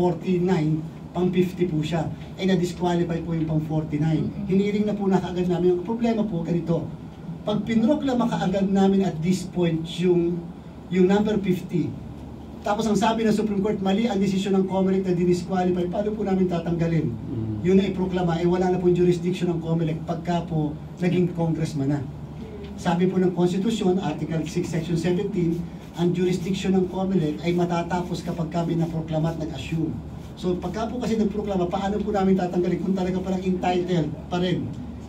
49, pang 50 po siya. Ay na-disqualify po yung pang 49. Hiniring na po na kaagad namin. Yung problema po, ganito. Pag pinroklama kaagad namin at this point yung number 50, tapos ang sabi ng Supreme Court, mali ang desisyon ng COMELEC na dinisqualify, paano po namin tatanggalin? Yun na iproklama, wala na po jurisdiction ng COMELEC pagka po naging congressman na. Sabi po ng Constitution, Article 6, Section 17, ang jurisdiction ng COMELEC ay matatapos kapag kami naproklama at nag-assume. So pagka po kasi nagproklama, paano po namin tatanggalin kung talaga parang entitled pa rin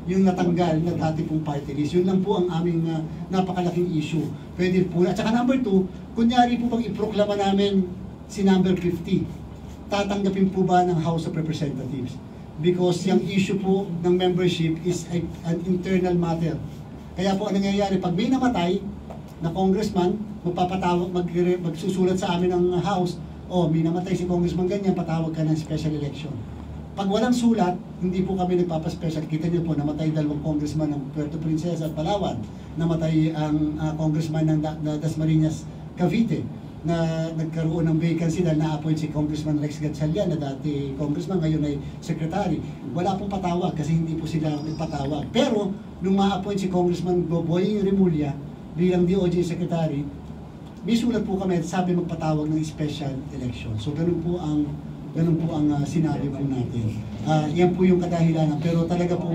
yung natanggal na dati pong party list? Yun lang po ang aming napakalaking issue. Pwede po. At saka number 2, kunyari po bang iproklama namin si number 50, tatanggapin po ba ng House of Representatives? Because yung issue po ng membership is an internal matter. Kaya po ang nangyayari, pag may namatay na congressman, magsusulat sa amin ng House, may namatay si congressman ganyan, patawag ka ng special election. Pag walang sulat, hindi po kami nagpapaspecial. Kita niyo po, namatay 2 congressman ng Puerto Princesa at Palawan. Namatay ang congressman ng Dasmariñas, Cavite, na nagkaroon ng vacancy dahil na-appoint si Congressman Rex Gatchalian na dati congressman, ngayon ay secretary. Wala pong patawag kasi hindi po sila nagpatawag. Pero, nung ma-appoint si Congressman Boying Remulla bilang DOJ secretary, may sulat po kami at sabi magpatawag ng special election. So, ganun po ang sinabi po natin. Yan po yung kadahilanan. Pero talaga po,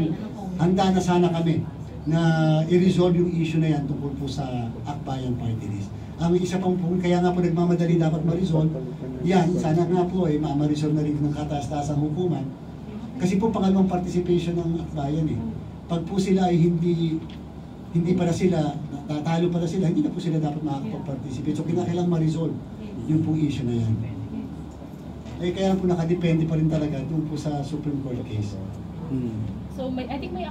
handa na sana kami na i-resolve yung issue na yan tungkol po sa Akbayan Party List. Ang isa pang po, kaya nga po nagmamadali dapat ma-resolve, yan, sana nga po ma-resolve na rin ng kataas-taasang hukuman. Kasi po pangalawang participation ng Akbayan Pag po sila ay hindi para sila, tatalo para sila, hindi na po sila dapat makakapag-participate. So kinakailangan ma-resolve yung pong issue na yan. Kaya po nakadepende pa rin talaga doon po sa Supreme Court case. So I think may